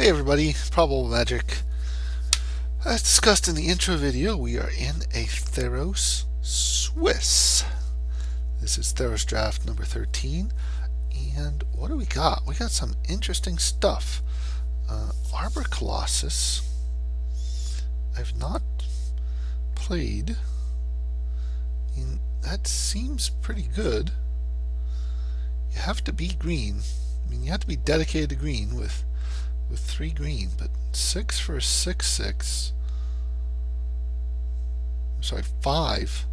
Hey everybody, Probable Magic. As discussed in the intro video, we are in a Theros Swiss. This is Theros draft number 13. And what do we got? We got some interesting stuff. Arbor Colossus. I've not played. And that seems pretty good. You have to be green. I mean, you have to be dedicated to green with 3 green, but 6 for a 6/6. I'm sorry, 5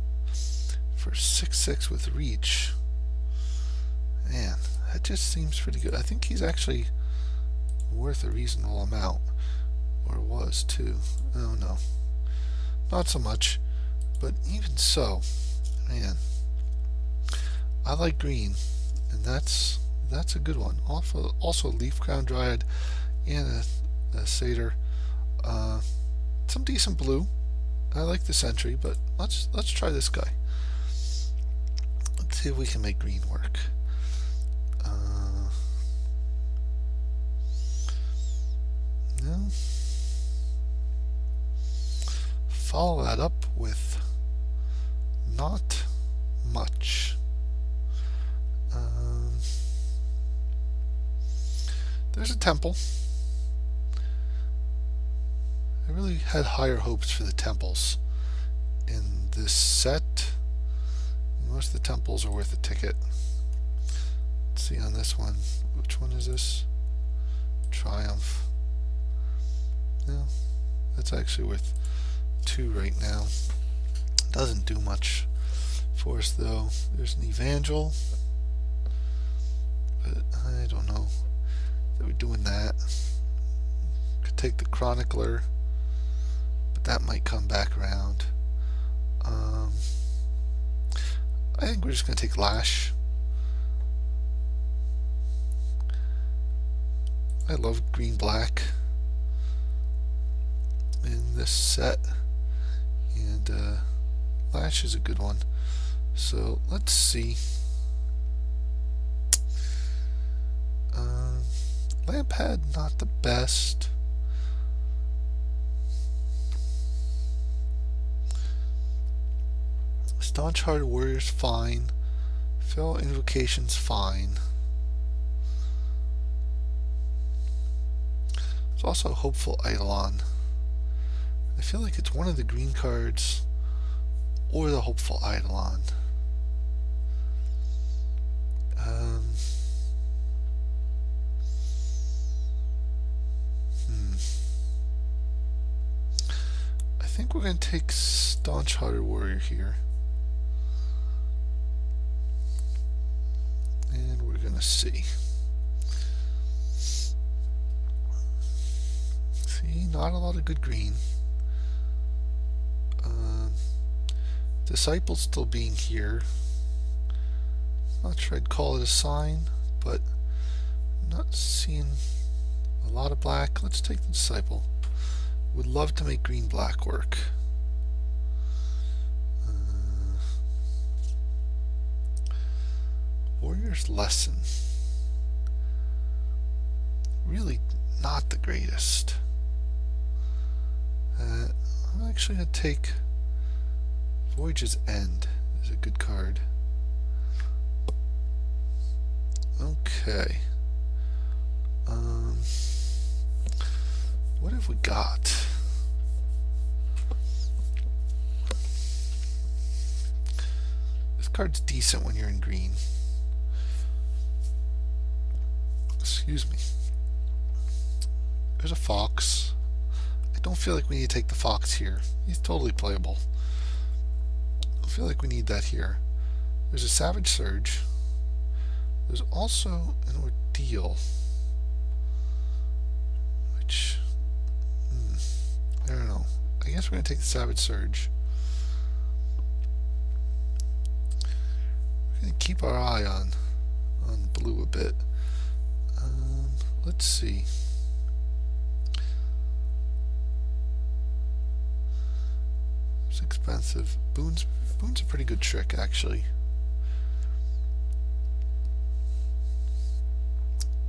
for 6/6 with reach. Man, that just seems pretty good. I think he's actually worth a reasonable amount, or was too. Oh no, not so much, but even so, man, I like green, and that's a good one. Also Leaf Crown Dryad and a satyr. Some decent blue. I like the sentry, but let's try this guy. Let's see if we can make green work. No. Follow that up with not much. There's a temple. I really had higher hopes for the temples in this set. Most of the temples are worth a ticket. Let's see on this one. Which one is this? Triumph. No, that's actually worth 2 right now. Doesn't do much for us though. There's an Evangel, but I don't know that we're doing that. Could take the Chronicler, but that might come back around. I think we're just going to take Lash. I love green-black in this set, and Lash is a good one. So let's see. Lampad, not the best. Staunch Hearted Warrior's fine. Fell Invocation's fine. There's also Hopeful Eidolon. I feel like it's one of the green cards or the Hopeful Eidolon. I think we're going to take Staunch Hearted Warrior here. And we're going to see. See, not a lot of good green. Disciple still being here. Not sure I'd call it a sign, but I'm not seeing a lot of black. Let's take the Disciple. Would love to make green-black work. Warrior's Lesson. Really not the greatest. I'm actually going to take Voyage's End. Is a good card. Okay. What have we got? This card's decent when you're in green. Excuse me. There's a Fox. I don't feel like we need to take the Fox here. He's totally playable. I don't feel like we need that here. There's a Savage Surge. There's also an Ordeal, which I don't know. I guess we're going to take the Savage Surge. We're going to keep our eye on blue a bit. Let's see. It's expensive. Boon's a pretty good trick, actually.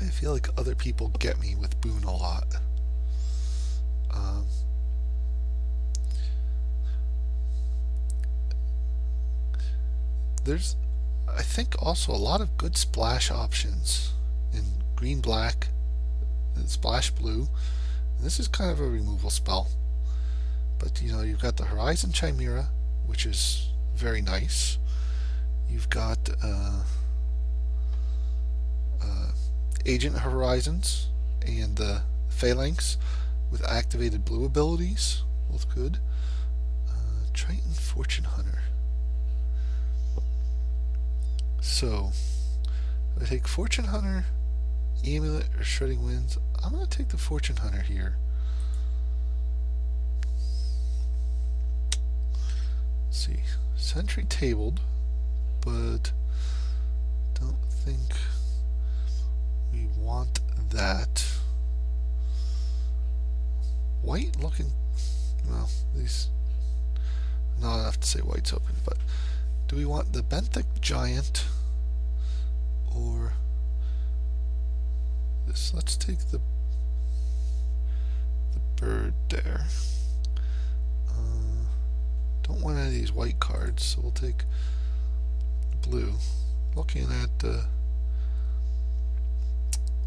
I feel like other people get me with Boone a lot. There's, I think, also a lot of good splash options in green black and splash blue. And this is kind of a removal spell, but you know, you've got the Horizon Chimera, which is very nice. You've got Agent Horizons and the Phalanx with activated blue abilities, both good. Triton Fortune Hunter. So, if I take Fortune Hunter, Amulet, or Shredding Winds, I'm going to take the Fortune Hunter here. Let's see, Sentry tabled, but don't think we want that. White looking, well, these, not enough to say white's open, but do we want the Benthic Giant or this? Let's take the bird there. Don't want any of these white cards, so we'll take blue. Looking at a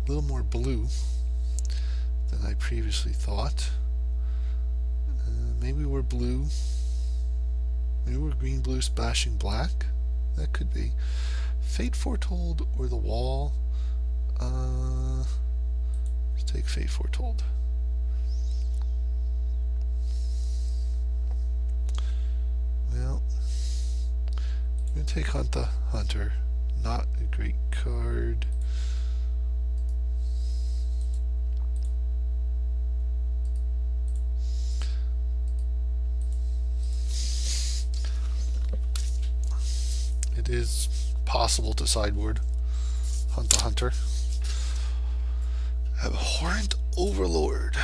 little more blue than I previously thought. Maybe we're blue. Maybe we're green, blue, splashing black. That could be. Fate Foretold or the Wall. Let's take Fate Foretold. Well, I'm going to take Hunt the Hunter. Not a great card. It is possible to sideboard Hunt the Hunter. Abhorrent Overlord.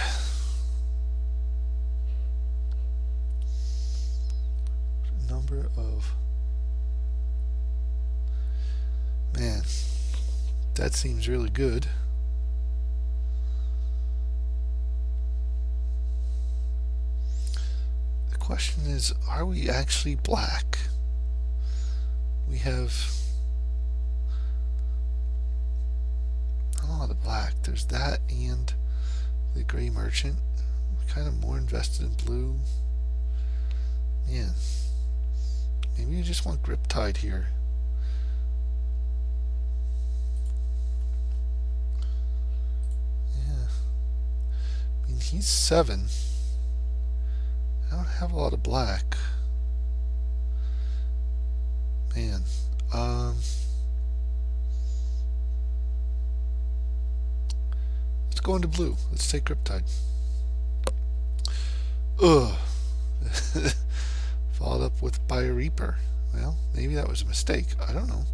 Number of... Man, that seems really good. The question is, are we actually black? We have a lot of black. There's that and the Gray Merchant. We're kind of more invested in blue. Man, maybe you just want Griptide here. Yeah. I mean, he's 7. I don't have a lot of black. Man, let's go into blue. Let's take Griptide. Ugh. Followed up with by a Reaper. Well, maybe that was a mistake. I don't know.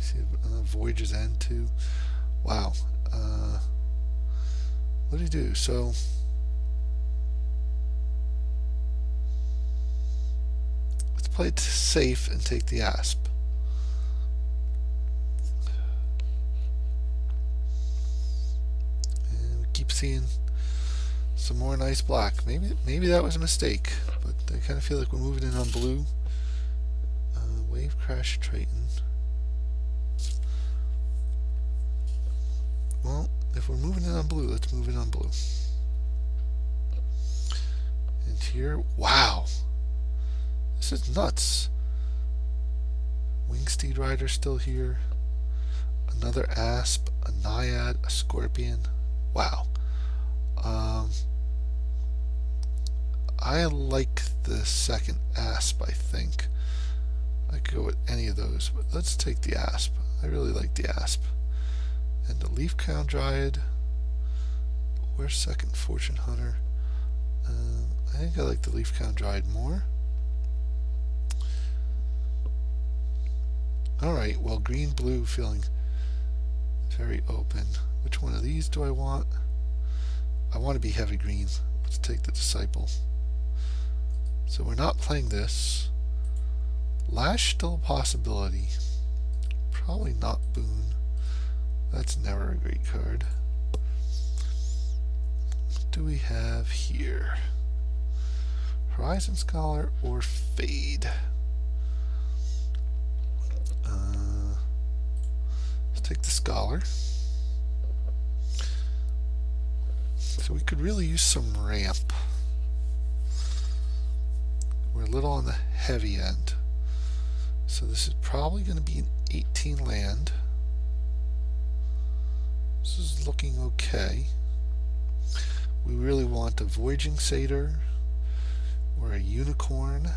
See, Voyage's End too. Wow. What do you do? So. Play it safe and take the Asp. And we keep seeing some more nice black. Maybe that was a mistake, but I kind of feel like we're moving in on blue. Wave Crash Triton. Well, if we're moving in on blue, let's move in on blue. And here, wow. This is nuts. Wingsteed Rider still here. Another Asp, a Naiad, a Scorpion. Wow. I like the second Asp, I think. I could go with any of those, but let's take the Asp. I really like the Asp. And the Leaf Crown Dryad. Where's second Fortune Hunter? I think I like the Leaf Crown Dryad more. Alright, well, green, blue, feeling very open. Which one of these do I want? I want to be heavy green. Let's take the Disciple. So we're not playing this. Lash still a possibility. Probably not Boon. That's never a great card. What do we have here? Horizon Scholar or Fade? Let's take the Scholar. So we could really use some ramp. We're a little on the heavy end. So this is probably going to be an 18 land. This is looking okay. We really want a Voyaging Satyr or a Unicorn.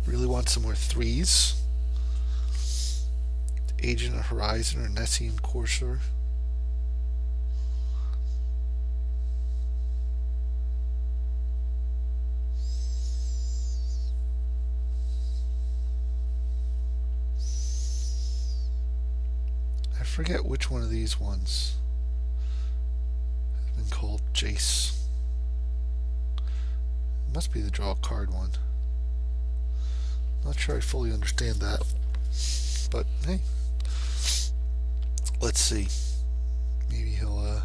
Really want some more 3s. Agent of Horizon or Nessian Courser. I forget which one of these ones has been called Jace. It must be the draw a card one. Not sure I fully understand that, but hey, let's see. Maybe he'll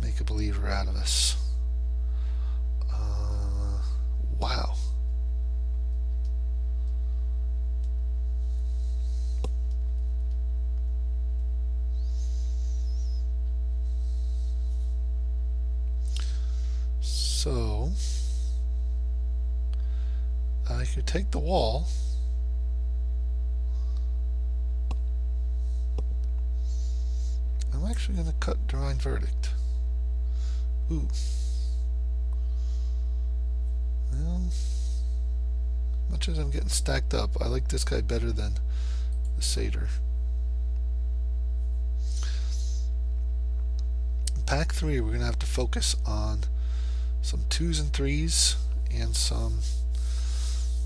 make a believer out of us. Wow. So I could take the wall. I'm actually going to cut Divine Verdict. Ooh. Well, much as I'm getting stacked up, I like this guy better than the Satyr. In pack 3, we're going to have to focus on some 2s and 3s and some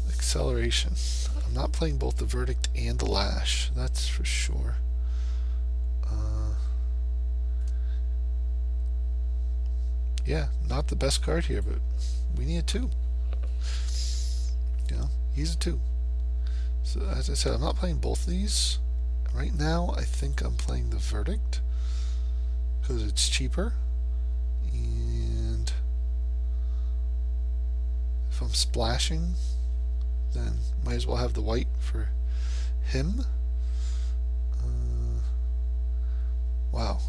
acceleration. I'm not playing both the Verdict and the Lash, that's for sure. Yeah, not the best card here, but we need a 2. You know, he's a 2. So as I said, I'm not playing both of these. Right now, I think I'm playing the Verdict because it's cheaper. And if I'm splashing, then might as well have the white for him. Wow.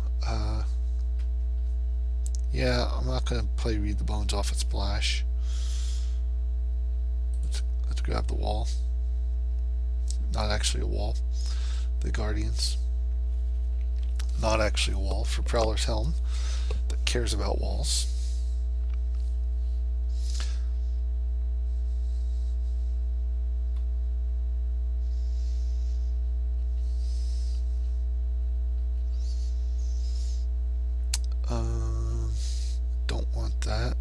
Yeah, I'm not going to play Read the Bones off at Splash. Let's grab the wall. Not actually a wall. The Guardians. Not actually a wall for Prowler's Helm that cares about walls. Don't want that.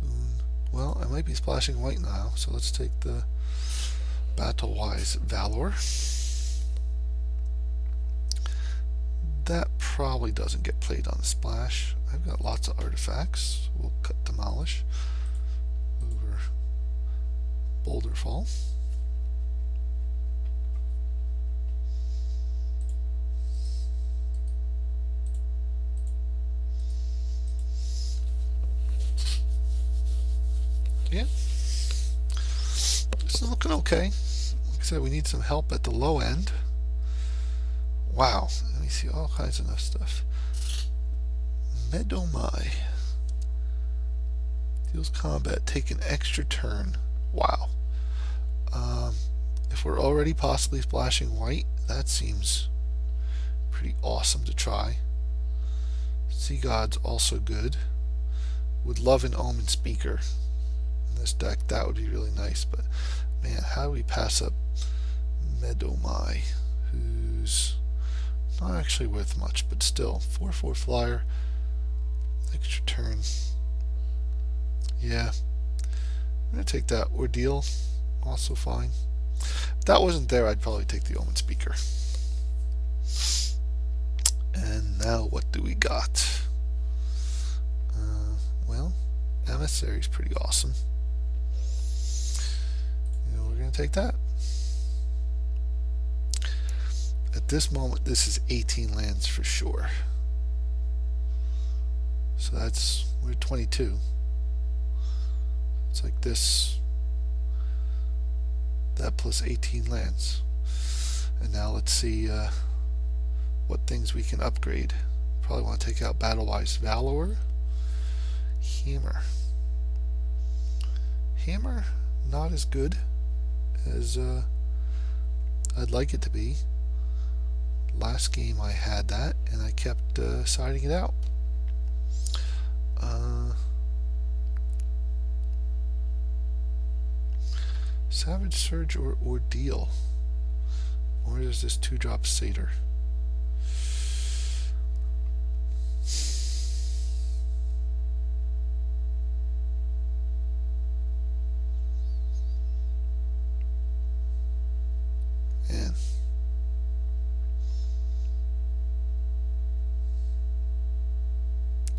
Boon. Well, I might be splashing white now, so let's take the Battle-Wise Valor. That probably doesn't get played on the splash. I've got lots of artifacts. We'll cut Demolish over Boulder Fall. Yeah, this is looking okay. Like I said, we need some help at the low end. Wow, let me see all kinds of stuff. Medomai deals combat, take an extra turn. Wow. If we're already possibly splashing white, that seems pretty awesome to try. Sea God's also good. Would love an Omen Speaker in this deck. That would be really nice, but man, how do we pass up Medomai, who's not actually worth much, but still 4/4 flyer, extra turn. Yeah, I'm gonna take that. Ordeal, also fine. If that wasn't there, I'd probably take the Omen Speaker. And Now what do we got? Well, emissary is pretty awesome. And we're going to take that. At this moment, this is 18 lands for sure. So we're 22. It's like this, that plus 18 lands. And now let's see what things we can upgrade. Probably want to take out Battle-Wise Valor. Hammer. Hammer, not as good as I'd like it to be. Last game I had that, and I kept siding it out. Savage Surge or Ordeal? Or is this 2-drop Satyr? Man.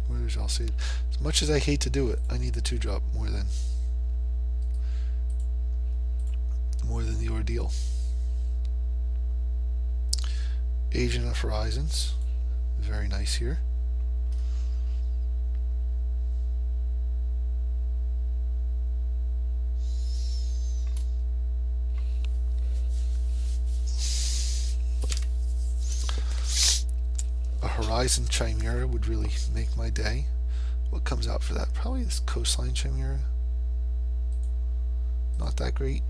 Where did y'all see it? As much as I hate to do it, I need the 2-drop more than the Ordeal. Agent of Horizons, very nice here. A Horizon Chimera would really make my day. What comes out for that? Probably this Coastline Chimera. Not that great.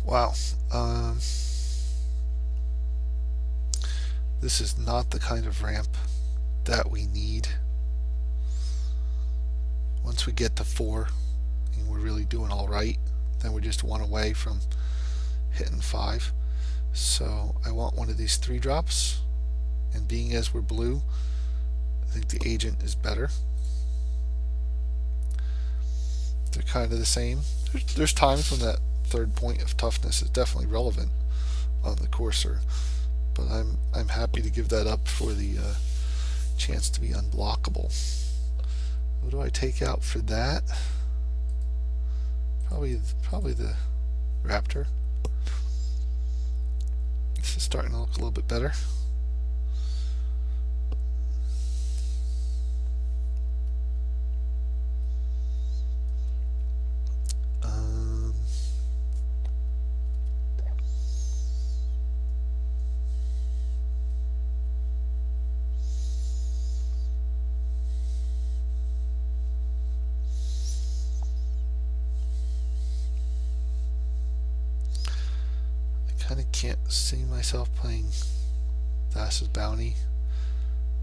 Wow. This is not the kind of ramp that we need. Once we get to 4 and we're really doing alright, then we're just 1 away from hitting 5. So I want one of these 3-drops, and being as we're blue, I think the agent is better. They're kind of the same. There's times when that 3rd point of toughness is definitely relevant on the Courser, but I'm happy to give that up for the chance to be unblockable. What do I take out for that? Probably the Raptor. This is starting to look a little bit better. Kind of can't see myself playing Thassa's Bounty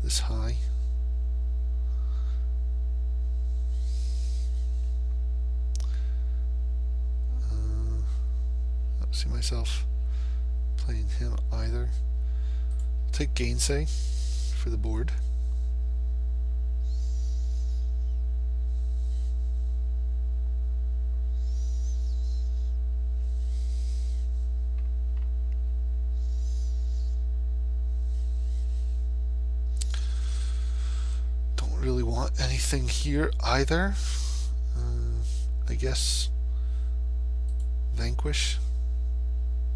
this high. I don't see myself playing him either. I'll take Gainsay for the board. Really want anything here either. I guess Vanquish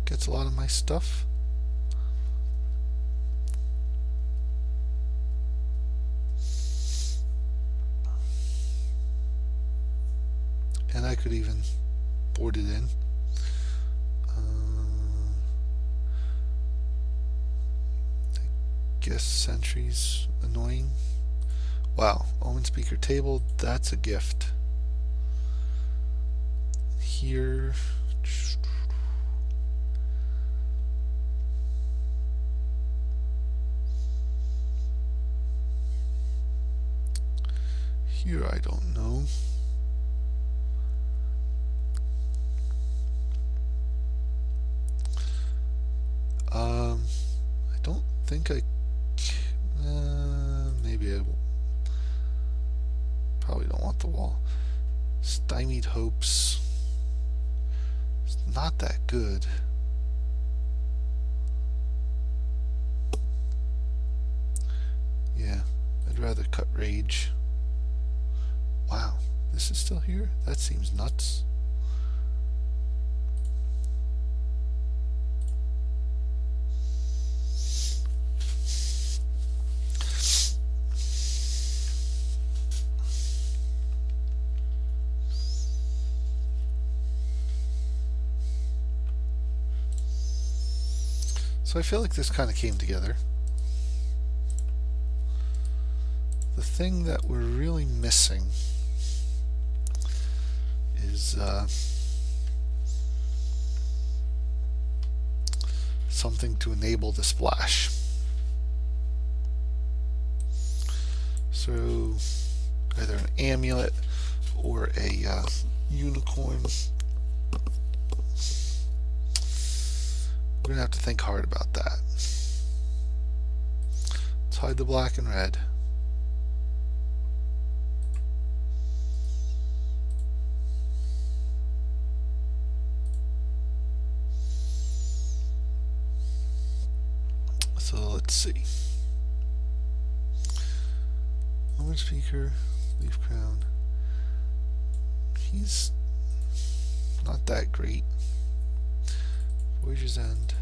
gets a lot of my stuff. And I could even board it in. I guess Sentry's annoying. Wow, Omen Speaker Table, that's a gift. Here, I don't know. think maybe I probably don't want the wall. Stymied hopes. It's not that good. Yeah, I'd rather cut rage. Wow, this is still here? That seems nuts. So I feel like this kind of came together. The thing that we're really missing is something to enable the splash. So either an amulet or a unicorn. We're going to have to think hard about that. Let's hide the black and red. So let's see. Orange speaker, leaf crown. He's not that great. Voyager's End.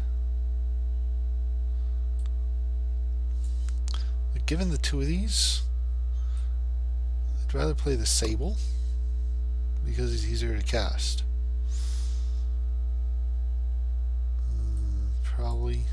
But given the two of these, I'd rather play the Sable because it's easier to cast. Probably.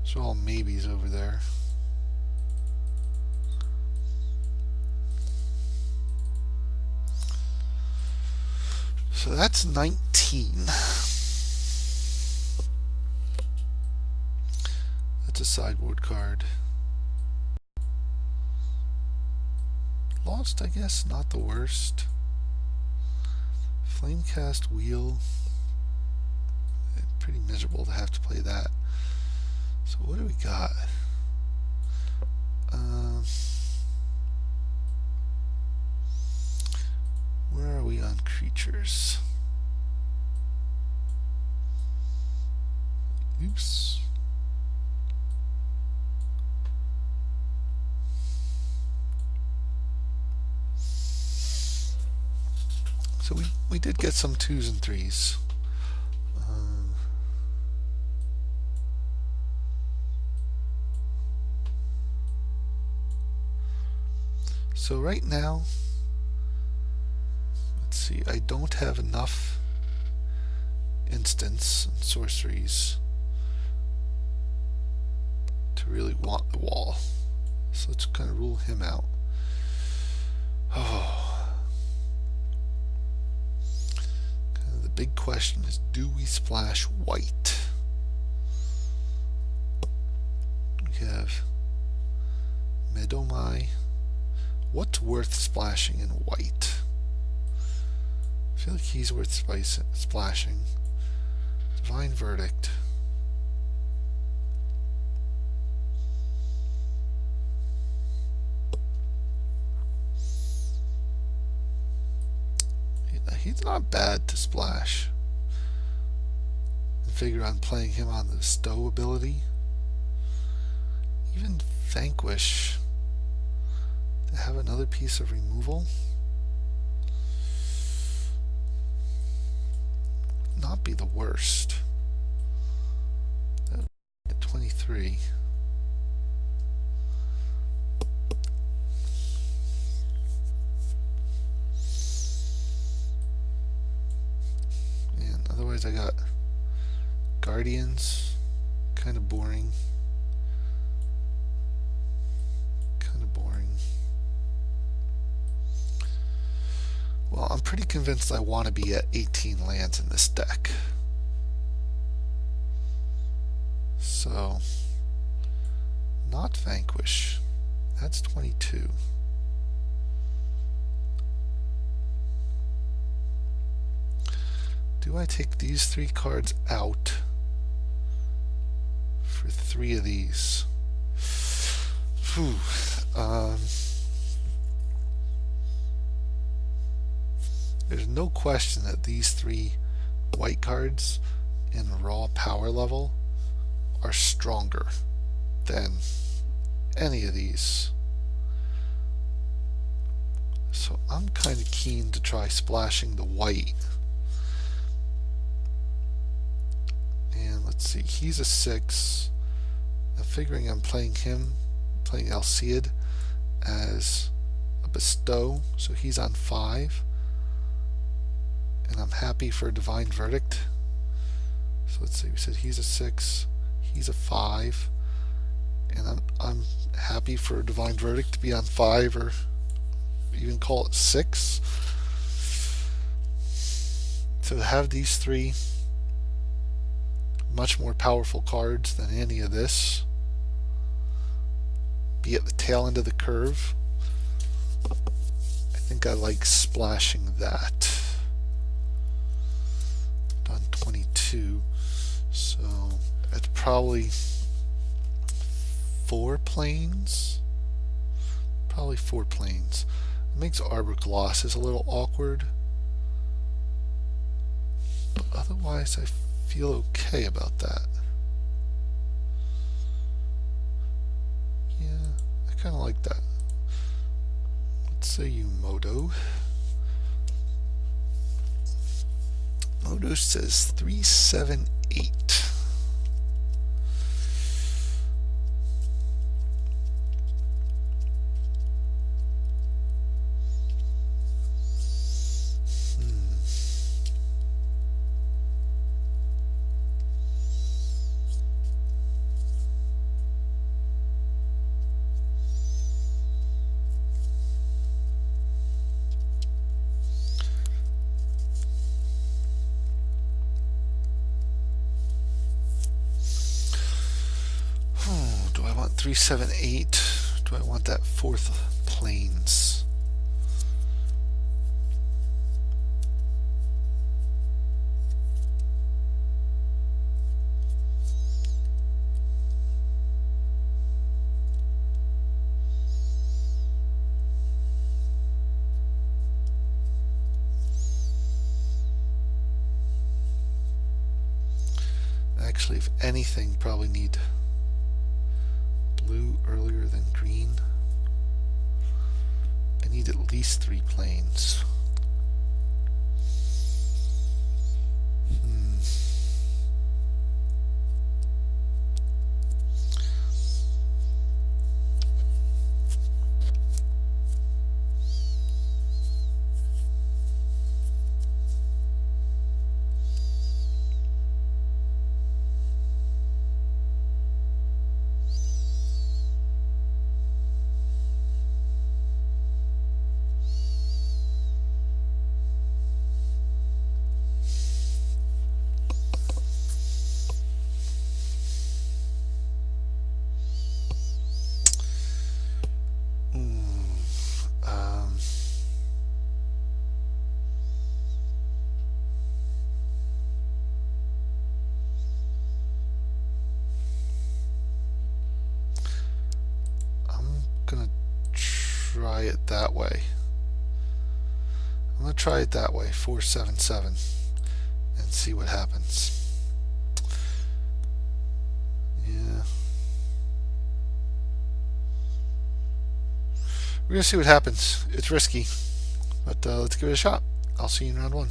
So all maybes over there. So that's 19. That's a sideboard card. Lost, I guess, not the worst. Flamecast Wheel. Pretty miserable to have to play that. So what do we got? Where are we on creatures? Oops. So we did get some 2s and 3s. So right now, let's see, I don't have enough instants and sorceries to really want the wall. So let's kind of rule him out. Oh. Kind of the big question is, do we splash white? We have Medomai. What's worth splashing in white? I feel like he's worth splashing. Divine Verdict. He's not bad to splash. I figure on playing him on the Stow ability. Even Vanquish. To have another piece of removal would not be the worst. That would be at 23. And otherwise I got Guardians, kind of boring. Well, I'm pretty convinced I want to be at 18 lands in this deck. So, not vanquish. That's 22. Do I take these 3 cards out for 3 of these? Whew. There's no question that these 3 white cards in raw power level are stronger than any of these. So I'm kind of keen to try splashing the white. And let's see, he's a 6. I'm figuring I'm playing him, playing Alceid as a bestow, so he's on 5. And I'm happy for a divine verdict. So let's see, we said he's a 6, he's a 5, and I'm happy for a divine verdict to be on 5, or even call it 6. So to have these 3 much more powerful cards than any of this, be at the tail end of the curve, I think I like splashing that. Done 22, so it's probably 4 planes. Probably 4 planes. It makes Arbor Colossus a little awkward, but otherwise I feel okay about that. Yeah, I kind of like that. Let's say you Modo. Modo says 378. Do I want 378? Do I want that 4th planes? Actually, if anything, probably need blue earlier than green. I need at least 3 planes. Try it that way. I'm going to try it that way, 477, and see what happens. Yeah. We're going to see what happens. It's risky, but let's give it a shot. I'll see you in round 1.